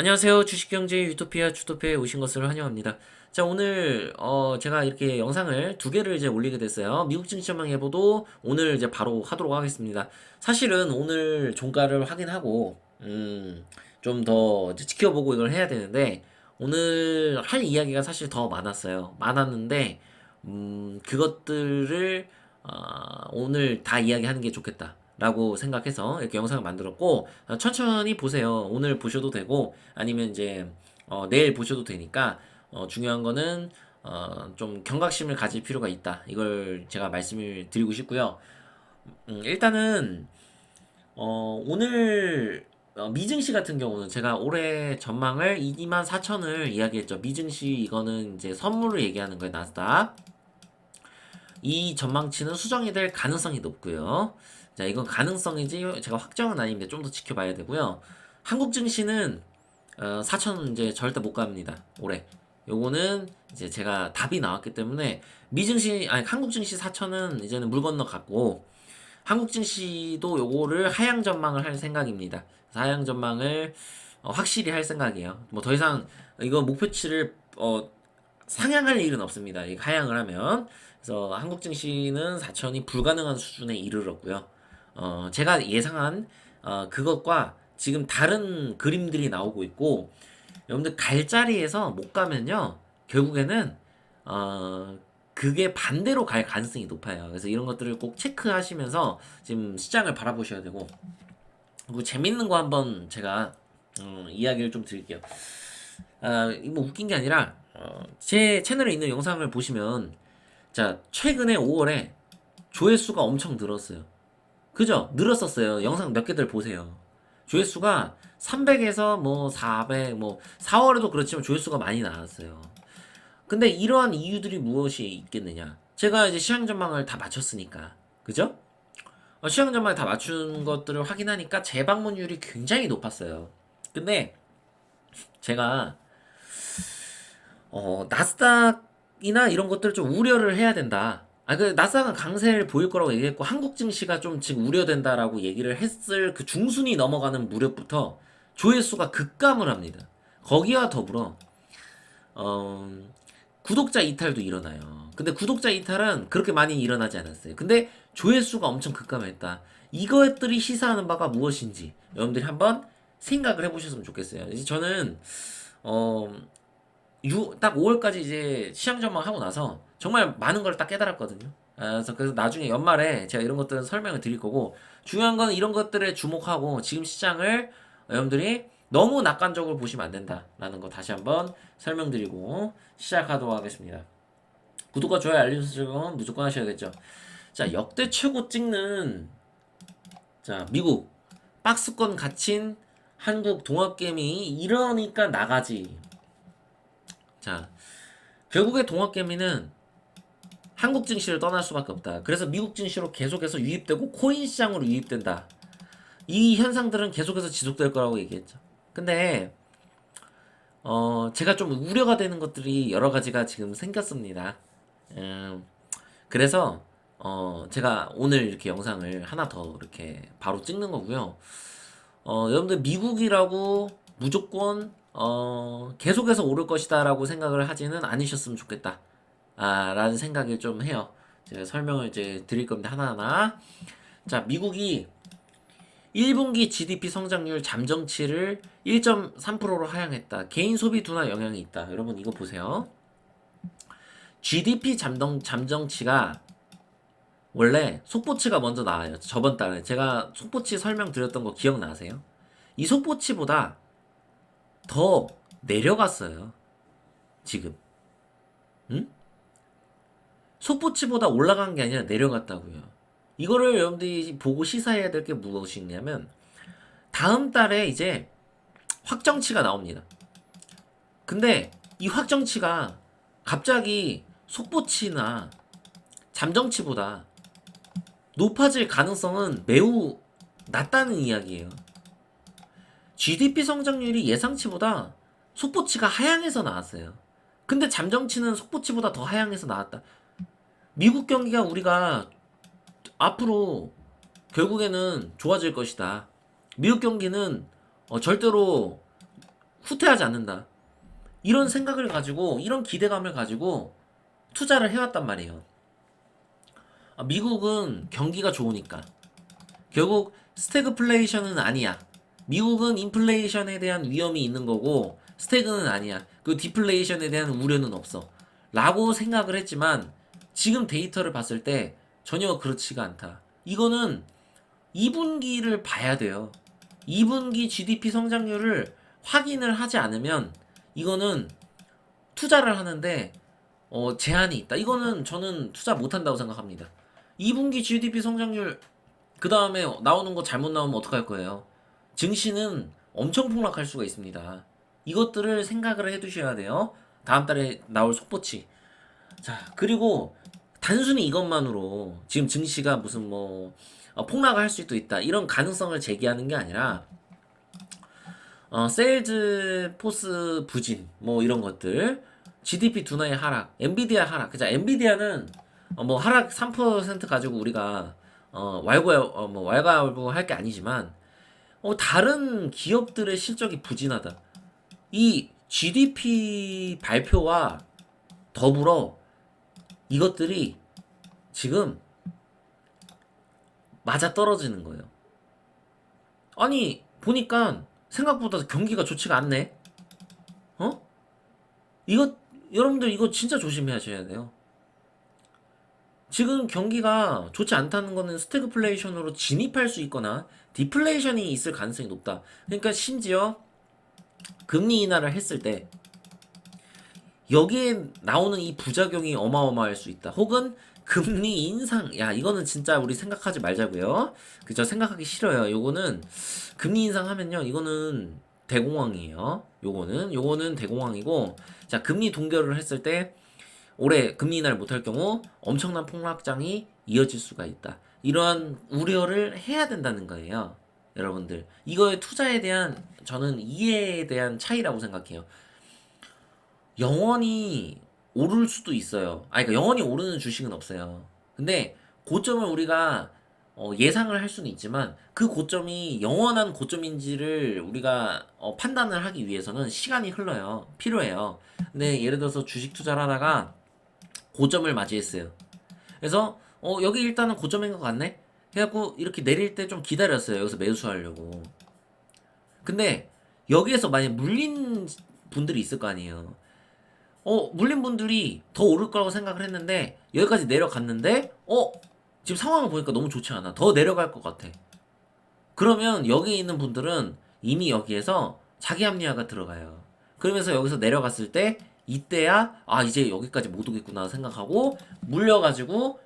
안녕하세요. 주식경제 유토피아 주토피아에 오신 것을 환영합니다. 자, 오늘 제가 이렇게 영상을 두 개를 이제 올리게 됐어요. 미국 증시 전망 예보도 오늘 이제 바로 하도록 하겠습니다. 사실은 오늘 종가를 확인하고 좀 더 지켜보고 이걸 해야 되는데 오늘 할 이야기가 사실 더 많았어요. 많았는데 그것들을 오늘 다 이야기하는 게 좋겠다. 라고 생각해서 이렇게 영상을 만들었고 천천히 보세요. 오늘 보셔도 되고 아니면 이제 내일 보셔도 되니까 중요한 거는 좀 경각심을 가질 필요가 있다. 이걸 제가 말씀을 드리고 싶고요. 일단은 오늘 미증시 같은 경우는 제가 올해 전망을 24,000을 이야기했죠. 미증시 이거는 이제 선물을 얘기하는 거예요. 나스닥. 이 전망치는 수정이 될 가능성이 높고요. 자, 이건 가능성이지 제가 확정은 아닌데 좀 더 지켜봐야 되고요. 한국 증시는 4천 이제 절대 못 갑니다. 올해. 요거는 이제 제가 답이 나왔기 때문에 미증시 아니 한국 증시 4천은 이제는 물 건너 갔고 한국 증시도 요거를 하향 전망을 할 생각입니다. 하향 전망을 확실히 할 생각이에요. 뭐 더 이상 이거 목표치를 상향할 일은 없습니다. 이 하향을 하면. 그래서 한국 증시는 4천이 불가능한 수준에 이르렀고요. 제가 예상한 그것과 지금 다른 그림들이 나오고 있고, 여러분들 갈 자리에서 못 가면요, 결국에는 그게 반대로 갈 가능성이 높아요. 그래서 이런 것들을 꼭 체크하시면서 지금 시장을 바라보셔야 되고, 그리고 재밌는 거 한번 제가 이야기를 좀 드릴게요. 이거 뭐 웃긴 게 아니라 제 채널에 있는 영상을 보시면 자 최근에 5월에 조회수가 엄청 늘었어요. 그죠? 늘었었어요. 영상 몇 개들 보세요. 조회수가 300에서 뭐 400, 뭐 4월에도 그렇지만 조회수가 많이 나왔어요. 근데 이러한 이유들이 무엇이 있겠느냐? 제가 이제 시장 전망을 다 맞췄으니까. 그죠? 시장 전망을 다 맞춘 것들을 확인하니까 재방문율이 굉장히 높았어요. 근데 제가 나스닥이나 이런 것들을 좀 우려를 해야 된다. 나스닥은 강세를 보일 거라고 얘기했고, 한국 증시가 좀 지금 우려된다라고 얘기를 했을 그 중순이 넘어가는 무렵부터 조회수가 급감을 합니다. 거기와 더불어, 어, 구독자 이탈도 일어나요. 근데 구독자 이탈은 그렇게 많이 일어나지 않았어요. 근데 조회수가 엄청 급감했다. 이것들이 시사하는 바가 무엇인지 여러분들이 한번 생각을 해보셨으면 좋겠어요. 이제 저는, 어, 딱 5월까지 이제 시장 전망하고 나서 정말 많은 걸 딱 깨달았거든요. 그래서 나중에 연말에 제가 이런 것들은 설명을 드릴 거고 중요한 건 이런 것들에 주목하고 지금 시장을 여러분들이 너무 낙관적으로 보시면 안 된다라는 거 다시 한번 설명드리고 시작하도록 하겠습니다. 구독과 좋아요 알림 설정 무조건 하셔야겠죠. 자, 역대 최고 찍는 자 미국 박스권 갇힌 한국 동학개미 이러니까 나가지. 자, 결국에 동학개미는 한국 증시를 떠날 수밖에 없다. 그래서 미국 증시로 계속해서 유입되고 코인 시장으로 유입된다. 이 현상들은 계속해서 지속될 거라고 얘기했죠. 근데 제가 좀 우려가 되는 것들이 여러 가지가 지금 생겼습니다. 음, 그래서 제가 오늘 이렇게 영상을 하나 더 이렇게 바로 찍는 거고요. 여러분들 미국이라고 무조건 계속해서 오를 것이다라고 생각을 하지는 않으셨으면 좋겠다. 라는 생각을 좀 해요. 제가 설명을 이제 드릴 겁니다. 하나하나. 자, 미국이 1분기 GDP 성장률 잠정치를 1.3%로 하향했다. 개인 소비 둔화 영향이 있다. 여러분 이거 보세요. GDP 잠정치가 원래 속보치가 먼저 나와요. 저번 달에 제가 속보치 설명드렸던 거 기억나세요? 이 속보치보다 더 내려갔어요. 지금. 응? 속보치보다 올라간 게 아니라 내려갔다고요. 이거를 여러분들이 보고 시사해야 될 게 무엇이냐면 다음 달에 이제 확정치가 나옵니다. 근데 이 확정치가 갑자기 속보치나 잠정치보다 높아질 가능성은 매우 낮다는 이야기예요. GDP 성장률이 예상치보다 속보치가 하향해서 나왔어요. 근데 잠정치는 속보치보다 더 하향해서 나왔다. 미국 경기가 우리가 앞으로 결국에는 좋아질 것이다. 미국 경기는 절대로 후퇴하지 않는다. 이런 생각을 가지고 이런 기대감을 가지고 투자를 해왔단 말이에요. 미국은 경기가 좋으니까. 결국 스태그플레이션은 아니야. 미국은 인플레이션에 대한 위험이 있는 거고 스태그는 아니야. 그 디플레이션에 대한 우려는 없어. 라고 생각을 했지만 지금 데이터를 봤을 때 전혀 그렇지가 않다. 이거는 2분기를 봐야 돼요. 2분기 GDP 성장률을 확인을 하지 않으면 이거는 투자를 하는데 제한이 있다. 이거는 저는 투자 못한다고 생각합니다. 2분기 GDP 성장률 그 다음에 나오는 거 잘못 나오면 어떡할 거예요? 증시는 엄청 폭락할 수가 있습니다. 이것들을 생각을 해두셔야 돼요. 다음 달에 나올 속보치. 자, 그리고 단순히 이것만으로 지금 증시가 무슨 뭐 폭락할 수도 있다. 이런 가능성을 제기하는 게 아니라 세일즈 포스 부진 뭐 이런 것들 GDP 둔화의 하락, 엔비디아 하락. 그자 엔비디아는 뭐 하락 3% 가지고 우리가 왈가왈부 할 게 아니지만 다른 기업들의 실적이 부진하다. 이 GDP 발표와 더불어 이것들이 지금 맞아 떨어지는 거예요. 아니 보니까 생각보다 경기가 좋지가 않네. 어? 이거 여러분들 이거 진짜 조심하셔야 돼요. 지금 경기가 좋지 않다는 거는 스태그플레이션으로 진입할 수 있거나 디플레이션이 있을 가능성이 높다. 그러니까 심지어 금리 인하를 했을 때 여기에 나오는 이 부작용이 어마어마할 수 있다. 혹은 금리 인상, 야 이거는 진짜 우리 생각하지 말자고요. 그저 생각하기 싫어요. 요거는 금리 인상하면요, 이거는 대공황이에요. 요거는 대공황이고, 자 금리 동결을 했을 때 올해 금리 인하를 못할 경우 엄청난 폭락장이 이어질 수가 있다. 이러한 우려를 해야 된다는 거예요. 여러분들 이거의 투자에 대한 저는 이해에 대한 차이라고 생각해요. 영원히 오를 수도 있어요. 그러니까 영원히 오르는 주식은 없어요. 근데 고점을 우리가 예상을 할 수는 있지만 그 고점이 영원한 고점인지를 우리가 판단을 하기 위해서는 시간이 흘러요. 필요해요. 근데 예를 들어서 주식 투자를 하다가 고점을 맞이했어요. 그래서 여기 일단은 고점인 것 같네? 해갖고 이렇게 내릴 때 좀 기다렸어요. 여기서 매수하려고. 근데 여기에서 만약 물린 분들이 있을 거 아니에요. 물린 분들이 더 오를 거라고 생각을 했는데 여기까지 내려갔는데 지금 상황을 보니까 너무 좋지 않아. 더 내려갈 것 같아. 그러면 여기 있는 분들은 이미 여기에서 자기 합리화가 들어가요. 그러면서 여기서 내려갔을 때 이때야 이제 여기까지 못 오겠구나 생각하고 물려가지고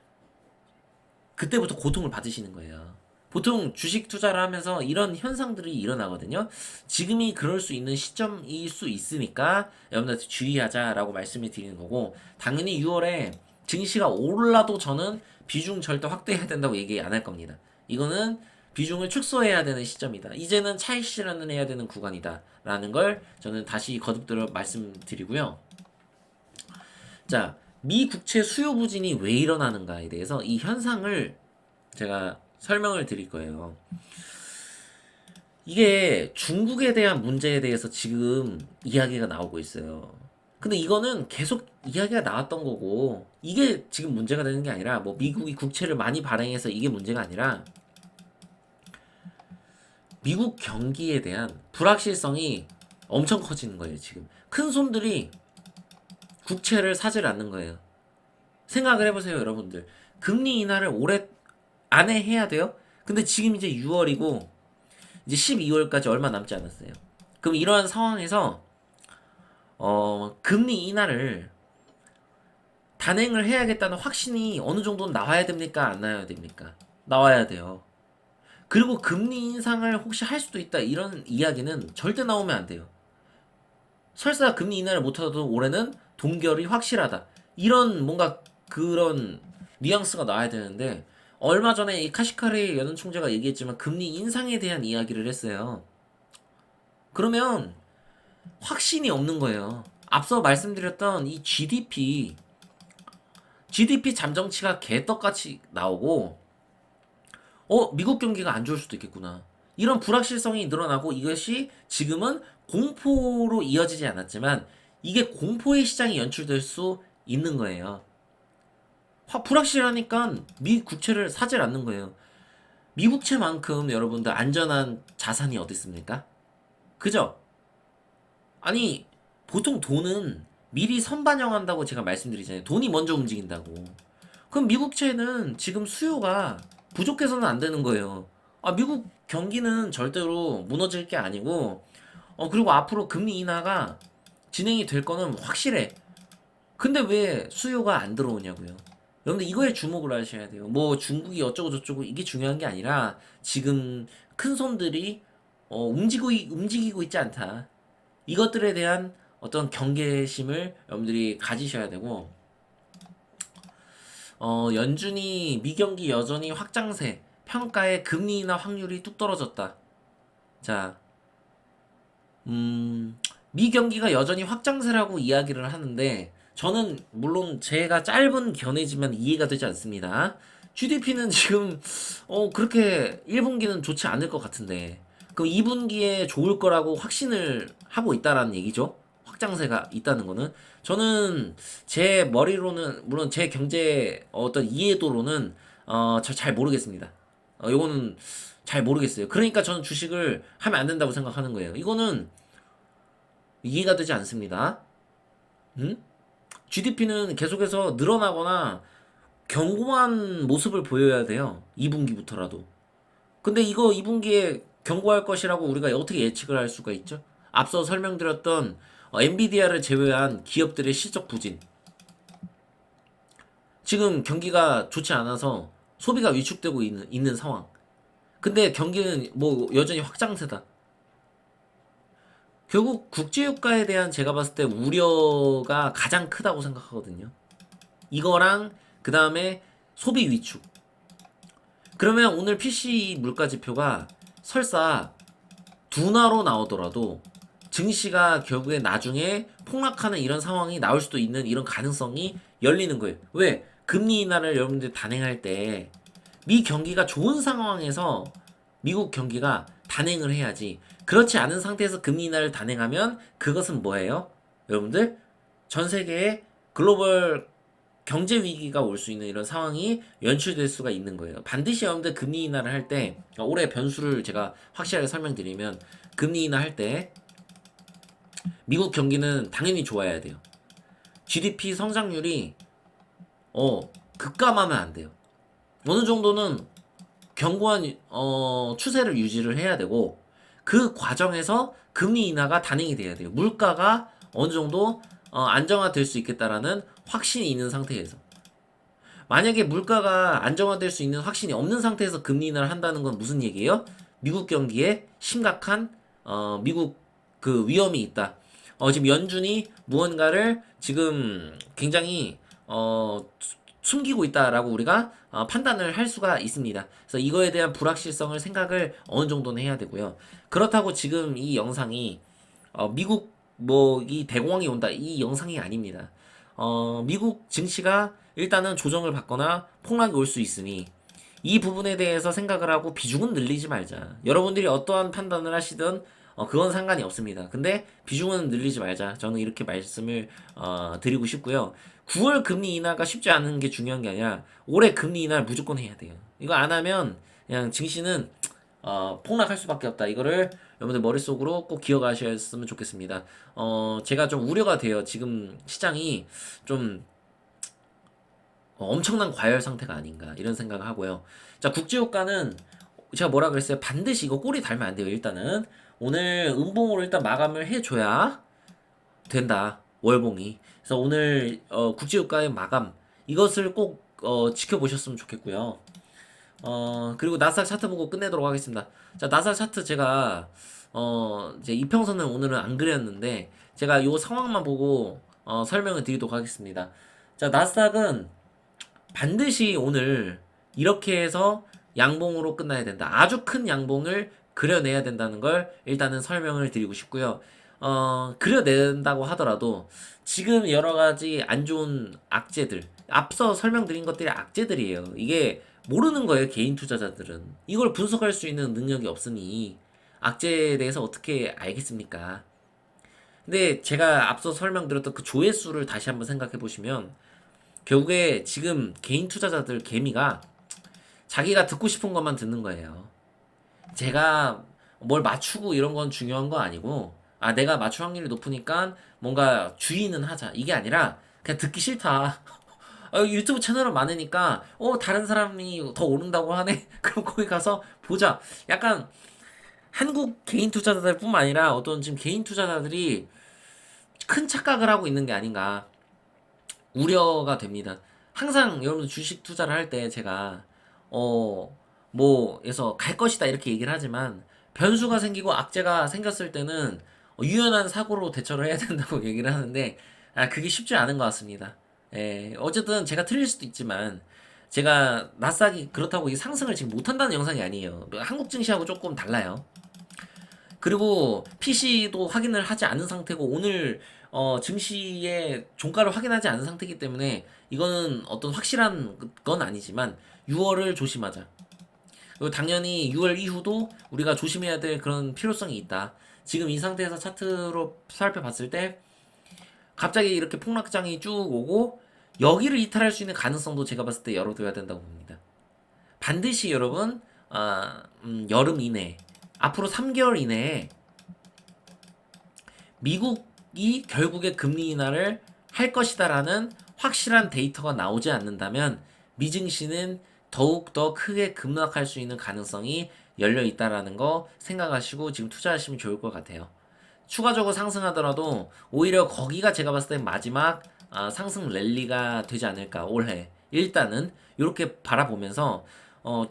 그때부터 고통을 받으시는 거예요. 보통 주식 투자를 하면서 이런 현상들이 일어나거든요. 지금이 그럴 수 있는 시점일 수 있으니까 여러분들한테 주의하자라고 말씀을 드리는 거고, 당연히 6월에 증시가 올라도 저는 비중 절대 확대해야 된다고 얘기 안 할 겁니다. 이거는 비중을 축소해야 되는 시점이다. 이제는 차익 실현을 해야 되는 구간이다. 라는 걸 저는 다시 거듭들어 말씀드리고요. 자, 미 국채 수요 부진이 왜 일어나는가에 대해서 이 현상을 제가 설명을 드릴 거예요. 이게 중국에 대한 문제에 대해서 지금 이야기가 나오고 있어요. 근데 이거는 계속 이야기가 나왔던 거고, 이게 지금 문제가 되는 게 아니라, 뭐 미국이 국채를 많이 발행해서 이게 문제가 아니라, 미국 경기에 대한 불확실성이 엄청 커지는 거예요, 지금. 큰 손들이 국채를 사질 않는 거예요. 생각을 해보세요, 여러분들. 금리 인하를 올해 안에 해야 돼요? 근데 지금 이제 6월이고, 이제 12월까지 얼마 남지 않았어요. 그럼 이러한 상황에서, 금리 인하를 단행을 해야겠다는 확신이 어느 정도는 나와야 됩니까? 안 나와야 됩니까? 나와야 돼요. 그리고 금리 인상을 혹시 할 수도 있다, 이런 이야기는 절대 나오면 안 돼요. 설사 금리 인하를 못하도 올해는 동결이 확실하다. 이런 뭔가 그런 뉘앙스가 나와야 되는데, 얼마 전에 이 카시카리 연은 총재가 얘기했지만 금리 인상에 대한 이야기를 했어요. 그러면 확신이 없는 거예요. 앞서 말씀드렸던 이 GDP 잠정치가 개떡같이 나오고, 미국 경기가 안 좋을 수도 있겠구나. 이런 불확실성이 늘어나고 이것이 지금은 공포로 이어지지 않았지만 이게 공포의 시장이 연출될 수 있는 거예요. 불확실하니까 미 국채를 사질 않는 거예요. 미국채만큼 여러분들 안전한 자산이 어디 있습니까? 그죠? 아니, 보통 돈은 미리 선반영한다고 제가 말씀드리잖아요. 돈이 먼저 움직인다고. 그럼 미국채는 지금 수요가 부족해서는 안 되는 거예요. 미국 경기는 절대로 무너질 게 아니고, 그리고 앞으로 금리 인하가 진행이 될 거는 확실해. 근데 왜 수요가 안 들어오냐고요. 여러분들 이거에 주목을 하셔야 돼요. 뭐 중국이 어쩌고 저쩌고 이게 중요한 게 아니라 지금 큰 손들이 움직이고 있지 않다. 이것들에 대한 어떤 경계심을 여러분들이 가지셔야 되고, 연준이 미경기 여전히 확장세, 평가의 금리 인하 확률이 뚝 떨어졌다. 자, 미경기가 여전히 확장세라고 이야기를 하는데, 저는 물론 제가 짧은 견해지만 이해가 되지 않습니다. GDP는 지금 그렇게 1분기는 좋지 않을 것 같은데, 그럼 2분기에 좋을 거라고 확신을 하고 있다라는 얘기죠. 확장세가 있다는 거는 저는 제 머리로는, 물론 제 경제 어떤 이해도로는 저 잘 모르겠습니다. 요거는 잘 모르겠어요. 그러니까 저는 주식을 하면 안 된다고 생각하는 거예요. 이거는 이해가 되지 않습니다. 음? GDP는 계속해서 늘어나거나 견고한 모습을 보여야 돼요. 2분기부터라도. 근데 이거 2분기에 견고할 것이라고 우리가 어떻게 예측을 할 수가 있죠? 앞서 설명드렸던 엔비디아를 제외한 기업들의 실적 부진. 지금 경기가 좋지 않아서 소비가 위축되고 있는 상황. 근데 경기는 뭐 여전히 확장세다. 결국 국제유가에 대한 제가 봤을 때 우려가 가장 크다고 생각하거든요. 이거랑 그 다음에 소비 위축. 그러면 오늘 PC 물가 지표가 설사 둔화로 나오더라도 증시가 결국에 나중에 폭락하는 이런 상황이 나올 수도 있는 이런 가능성이 열리는 거예요. 왜? 금리 인하를 여러분들 단행할 때 미 경기가 좋은 상황에서 미국 경기가 단행을 해야지. 그렇지 않은 상태에서 금리 인하를 단행하면 그것은 뭐예요? 여러분들 전 세계에 글로벌 경제 위기가 올 수 있는 이런 상황이 연출될 수가 있는 거예요. 반드시 여러분들 금리 인하를 할 때 올해 변수를 제가 확실하게 설명드리면 금리 인하 할 때 미국 경기는 당연히 좋아야 돼요. GDP 성장률이 급감하면 안 돼요. 어느 정도는 견고한 추세를 유지를 해야 되고 그 과정에서 금리 인하가 단행이 돼야 돼요. 물가가 어느 정도 안정화될 수 있겠다라는 확신이 있는 상태에서. 만약에 물가가 안정화될 수 있는 확신이 없는 상태에서 금리 인하를 한다는 건 무슨 얘기예요? 미국 경기에 심각한 미국 그 위험이 있다. 지금 연준이 무언가를 지금 굉장히 숨기고 있다라고 우리가 판단을 할 수가 있습니다. 그래서 이거에 대한 불확실성을 생각을 어느 정도는 해야 되고요. 그렇다고 지금 이 영상이 미국 뭐 이 대공황이 온다 이 영상이 아닙니다. 미국 증시가 일단은 조정을 받거나 폭락이 올 수 있으니 이 부분에 대해서 생각을 하고 비중은 늘리지 말자. 여러분들이 어떠한 판단을 하시든 그건 상관이 없습니다. 근데 비중은 늘리지 말자. 저는 이렇게 말씀을 드리고 싶고요. 9월 금리 인하가 쉽지 않은 게 중요한 게 아니라 올해 금리 인하를 무조건 해야 돼요. 이거 안 하면 그냥 증시는 폭락할 수밖에 없다. 이거를 여러분들 머릿속으로 꼭 기억하셨으면 좋겠습니다. 제가 좀 우려가 돼요. 지금 시장이 좀 엄청난 과열 상태가 아닌가 이런 생각을 하고요. 자, 국제유가는 제가 뭐라 그랬어요? 반드시 이거 꼬리 달면 안 돼요. 일단은 오늘 음봉으로 일단 마감을 해줘야 된다. 월봉이. 그래서 오늘 국제유가의 마감 이것을 꼭 지켜보셨으면 좋겠고요. 그리고 나스닥 차트 보고 끝내도록 하겠습니다. 자, 나스닥 차트 제가 이제 이평선을 오늘은 안 그렸는데 제가 요 상황만 보고 설명을 드리도록 하겠습니다. 자, 나스닥은 반드시 오늘 이렇게 해서 양봉으로 끝나야 된다. 아주 큰 양봉을 그려내야 된다는 걸 일단은 설명을 드리고 싶고요. 그려낸다고 하더라도 지금 여러 가지 안 좋은 악재들, 앞서 설명드린 것들이 악재들이에요. 이게 모르는 거예요, 개인 투자자들은. 이걸 분석할 수 있는 능력이 없으니 악재에 대해서 어떻게 알겠습니까? 근데 제가 앞서 설명드렸던 그 조회수를 다시 한번 생각해 보시면 결국에 지금 개인 투자자들 개미가 자기가 듣고 싶은 것만 듣는 거예요. 제가 뭘 맞추고 이런 건 중요한 거 아니고, 아, 내가 맞출 확률이 높으니까 뭔가 주의는 하자. 이게 아니라, 그냥 듣기 싫다. 유튜브 채널은 많으니까, 다른 사람이 더 오른다고 하네? 그럼 거기 가서 보자. 약간, 한국 개인 투자자들 뿐만 아니라 어떤 지금 개인 투자자들이 큰 착각을 하고 있는 게 아닌가. 우려가 됩니다. 항상 여러분 주식 투자를 할 때 제가 뭐에서 갈 것이다 이렇게 얘기를 하지만 변수가 생기고 악재가 생겼을 때는 유연한 사고로 대처를 해야 된다고 얘기를 하는데 그게 쉽지 않은 것 같습니다. 어쨌든 제가 틀릴 수도 있지만 제가 나스닥이 그렇다고 이 상승을 지금 못한다는 영상이 아니에요. 한국 증시하고 조금 달라요. 그리고 PC도 확인을 하지 않은 상태고 오늘 증시의 종가를 확인하지 않은 상태이기 때문에 이거는 어떤 확실한 건 아니지만 6월을 조심하자. 그리고 당연히 6월 이후도 우리가 조심해야 될 그런 필요성이 있다. 지금 이 상태에서 차트로 살펴봤을 때 갑자기 이렇게 폭락장이 쭉 오고 여기를 이탈할 수 있는 가능성도 제가 봤을 때 열어둬야 된다고 봅니다. 반드시 여러분 여름 이내 앞으로 3개월 이내에 미국이 결국에 금리 인하를 할 것이다라는 확실한 데이터가 나오지 않는다면 미증시는 더욱더 크게 급락할 수 있는 가능성이 열려 있다라는 거 생각하시고 지금 투자하시면 좋을 것 같아요. 추가적으로 상승하더라도 오히려 거기가 제가 봤을 때 마지막 상승 랠리가 되지 않을까 올해 일단은 이렇게 바라보면서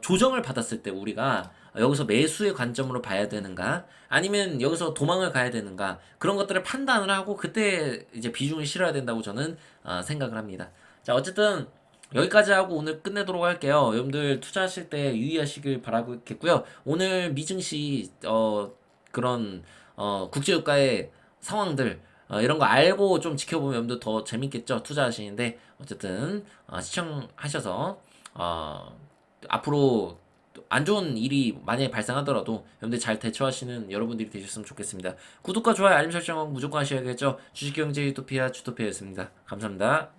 조정을 받았을 때 우리가 여기서 매수의 관점으로 봐야 되는가 아니면 여기서 도망을 가야 되는가 그런 것들을 판단을 하고 그때 이제 비중을 실어야 된다고 저는 생각을 합니다. 자 어쨌든 여기까지 하고 오늘 끝내도록 할게요. 여러분들 투자하실 때 유의하시길 바라겠고요. 오늘 미증시 그런 국제유가의 상황들 이런 거 알고 좀 지켜보면 여러분들 더 재밌겠죠. 투자하시는데 어쨌든 시청하셔서 앞으로 안 좋은 일이 만약에 발생하더라도 여러분들 잘 대처하시는 여러분들이 되셨으면 좋겠습니다. 구독과 좋아요 알림 설정 무조건 하셔야겠죠. 주식경제 유토피아 주토피아였습니다. 감사합니다.